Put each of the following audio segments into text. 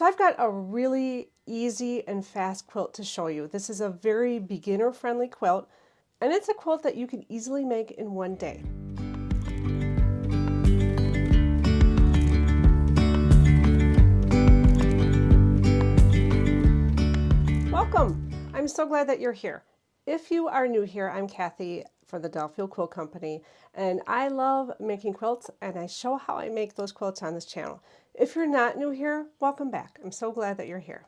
So I've got a really easy and fast quilt to show you. This is a very beginner-friendly quilt, and it's a quilt that you can easily make in one day. Welcome! I'm so glad that you're here. If you are new here, I'm Kathy for the Delafield Quilt Company, and I love making quilts, and I show how I make those quilts on this channel. If you're not new here, welcome back. I'm so glad that you're here.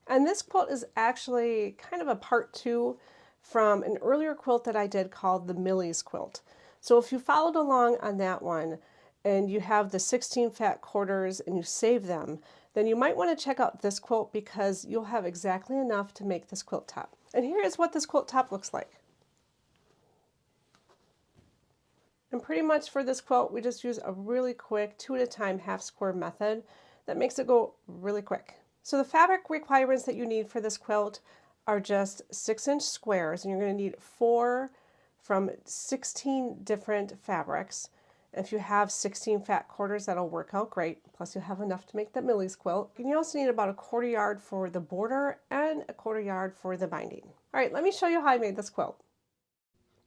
And this quilt is actually kind of a part 2 from an earlier quilt that I did called the Millie's quilt. So if you followed along on that one and you have the 16 fat quarters and you save them, then you might want to check out this quilt because you'll have exactly enough to make this quilt top. And here is what this quilt top looks like. And pretty much for this quilt, we just use a really quick 2 at a time half square method that makes it go really quick. So the fabric requirements that you need for this quilt are just 6-inch squares, and you're going to need 4 from 16 different fabrics. If you have 16 fat quarters, that'll work out great. Plus you'll have enough to make that Millie's quilt. And you also need about 1/4 yard for the border and 1/4 yard for the binding. All right, let me show you how I made this quilt.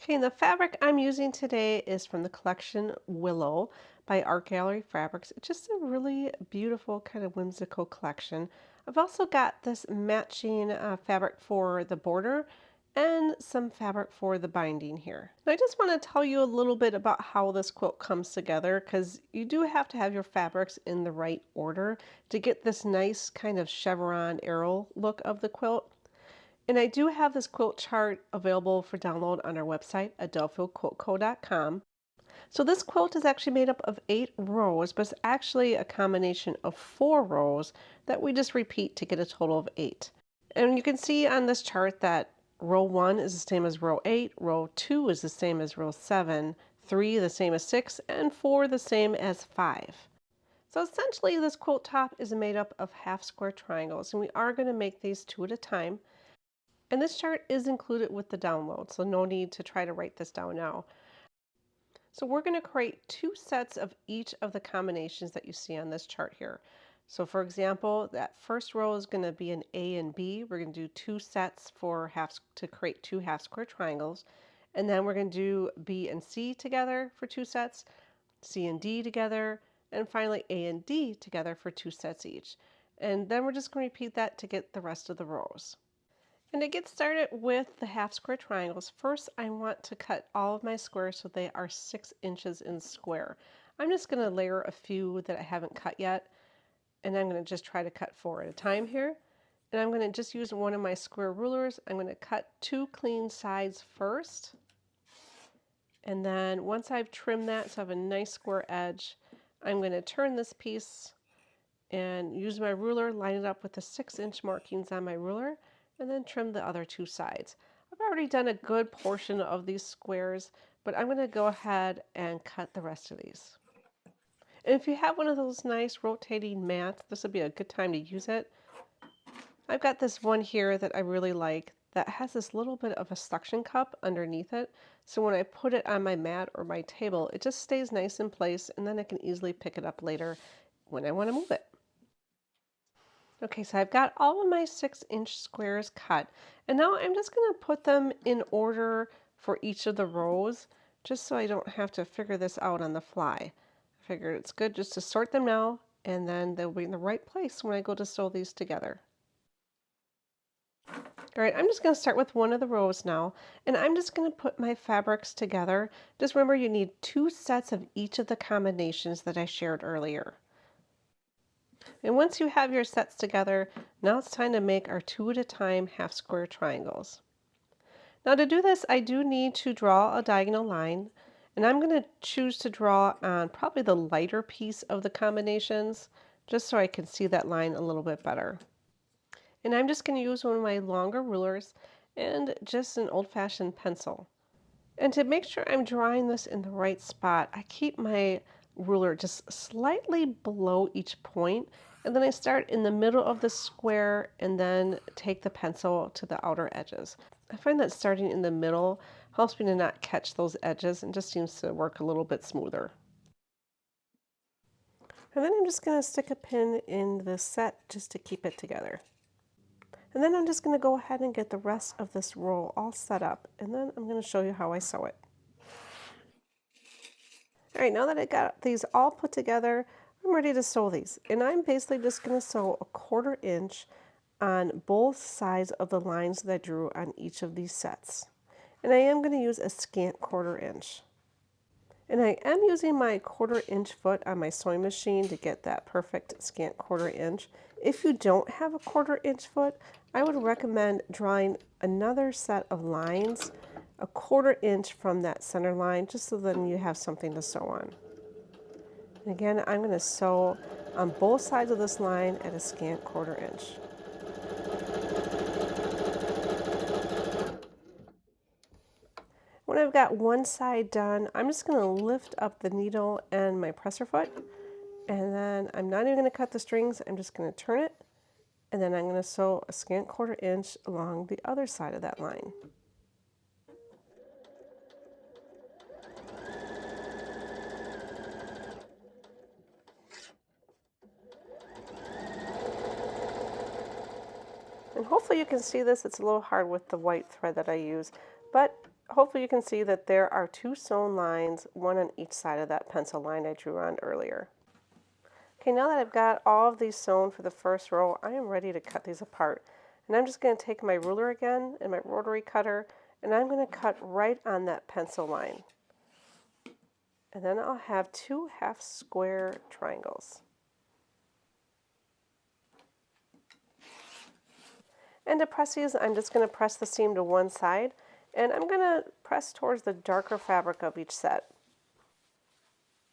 Okay, and the fabric I'm using today is from the collection Willow by Art Gallery Fabrics. It's just a really beautiful kind of whimsical collection. I've also got this matching fabric for the border and some fabric for the binding here. And I just want to tell you a little bit about how this quilt comes together because you do have to have your fabrics in the right order to get this nice kind of chevron arrow look of the quilt. And I do have this quilt chart available for download on our website at delafieldquiltco.com. So this quilt is actually made up of 8 rows, but it's actually a combination of 4 rows that we just repeat to get a total of 8. And you can see on this chart that row 1 is the same as row 8, row 2 is the same as row 7, 3 the same as 6, and 4 the same as 5. So essentially this quilt top is made up of half square triangles, and we are going to make these 2 at a time. And this chart is included with the download, so no need to try to write this down now. So we're going to create 2 sets of each of the combinations that you see on this chart here. So for example, that first row is going to be an A and B. We're going to do 2 sets to create 2 half square triangles. And then we're going to do B and C together for 2 sets, C and D together, and finally A and D together for 2 sets each. And then we're just going to repeat that to get the rest of the rows. And to get started with the half square triangles, first I want to cut all of my squares so they are 6 inches in square. I'm just going to layer a few that I haven't cut yet, and I'm going to just try to cut 4 at a time here. And I'm going to just use one of my square rulers. I'm going to cut 2 clean sides first. And then once I've trimmed that so I have a nice square edge, I'm going to turn this piece and use my ruler, line it up with the 6-inch markings on my ruler, and then trim the other 2 sides. I've already done a good portion of these squares, but I'm going to go ahead and cut the rest of these. And if you have one of those nice rotating mats, this would be a good time to use it. I've got this one here that I really like that has this little bit of a suction cup underneath it. So when I put it on my mat or my table, it just stays nice in place, and then I can easily pick it up later when I want to move it. Okay, so I've got all of my 6-inch squares cut, and now I'm just going to put them in order for each of the rows, just so I don't have to figure this out on the fly. I figured it's good just to sort them now, and then they'll be in the right place when I go to sew these together. All right, I'm just going to start with one of the rows now, and I'm just going to put my fabrics together. Just remember you need 2 sets of each of the combinations that I shared earlier. And once you have your sets together, now it's time to make our 2 at a time half square triangles. Now to do this, I do need to draw a diagonal line, and I'm going to choose to draw on probably the lighter piece of the combinations, just so I can see that line a little bit better. And I'm just going to use one of my longer rulers and just an old-fashioned pencil. And to make sure I'm drawing this in the right spot, I keep my ruler just slightly below each point, and then I start in the middle of the square and then take the pencil to the outer edges. I find that starting in the middle helps me to not catch those edges and just seems to work a little bit smoother. And then I'm just going to stick a pin in the set just to keep it together. And then I'm just going to go ahead and get the rest of this roll all set up, and then I'm going to show you how I sew it. All right, now that I got these all put together, I'm ready to sew these. And I'm basically just going to sew a 1/4 inch on both sides of the lines that I drew on each of these sets. And I am going to use a scant 1/4 inch. And I am using my 1/4 inch foot on my sewing machine to get that perfect scant 1/4 inch. If you don't have a 1/4 inch foot, I would recommend drawing another set of lines a 1/4 inch from that center line, just so then you have something to sew on. And again, I'm going to sew on both sides of this line at a scant 1/4 inch. When I've got one side done, I'm just going to lift up the needle and my presser foot, and then I'm not even going to cut the strings. I'm just going to turn it, and then I'm going to sew a scant 1/4 inch along the other side of that line. And hopefully you can see this. It's a little hard with the white thread that I use, but hopefully you can see that there are 2 sewn lines, one on each side of that pencil line I drew on earlier. Okay, now that I've got all of these sewn for the first row, I am ready to cut these apart. And I'm just going to take my ruler again and my rotary cutter, and I'm going to cut right on that pencil line. And then I'll have 2 half square triangles. And to press these, I'm just going to press the seam to one side, and I'm going to press towards the darker fabric of each set.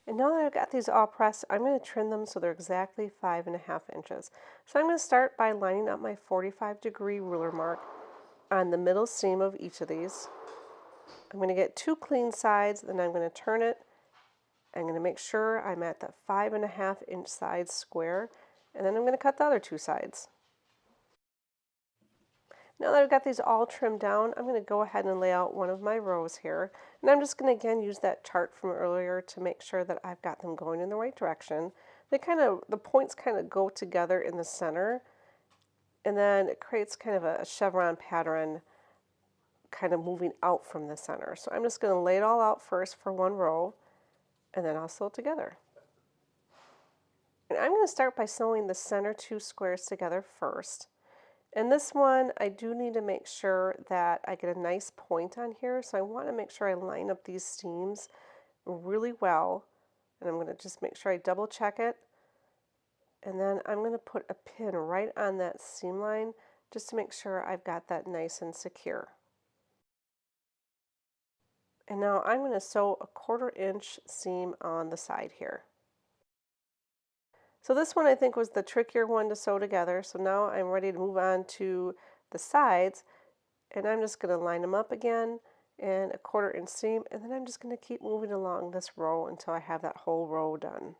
And now that I've got these all pressed, I'm going to trim them so they're exactly 5.5 inches. So I'm going to start by lining up my 45-degree ruler mark on the middle seam of each of these. I'm going to get 2 clean sides, then I'm going to turn it. I'm going to make sure I'm at the 5.5 inch side square, and then I'm going to cut the other 2 sides. Now that I've got these all trimmed down, I'm going to go ahead and lay out one of my rows here. And I'm just going to again use that chart from earlier to make sure that I've got them going in the right direction. The points kind of go together in the center, and then it creates kind of a chevron pattern kind of moving out from the center. So I'm just going to lay it all out first for one row, and then I'll sew it together. And I'm going to start by sewing the center 2 squares together first. And this one, I do need to make sure that I get a nice point on here. So I want to make sure I line up these seams really well. And I'm going to just make sure I double check it. And then I'm going to put a pin right on that seam line just to make sure I've got that nice and secure. And now I'm going to sew a 1/4 inch seam on the side here. So this one I think was the trickier one to sew together. So now I'm ready to move on to the sides, and I'm just going to line them up again and a 1/4 inch seam, and then I'm just going to keep moving along this row until I have that whole row done.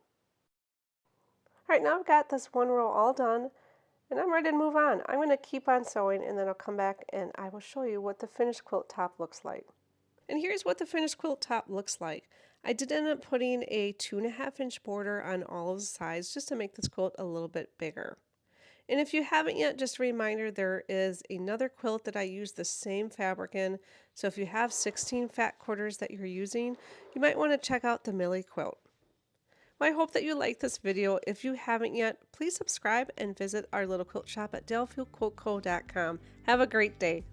All right, now I've got this one row all done, and I'm ready to move on. I'm going to keep on sewing, and then I'll come back and I will show you what the finished quilt top looks like. And here's what the finished quilt top looks like. I did end up putting a 2.5 inch border on all of the sides just to make this quilt a little bit bigger. And if you haven't yet, just a reminder, there is another quilt that I use the same fabric in. So if you have 16 fat quarters that you're using, you might want to check out the Millie quilt. Well, I hope that you liked this video. If you haven't yet, please subscribe and visit our little quilt shop at delafieldquiltco.com. Have a great day.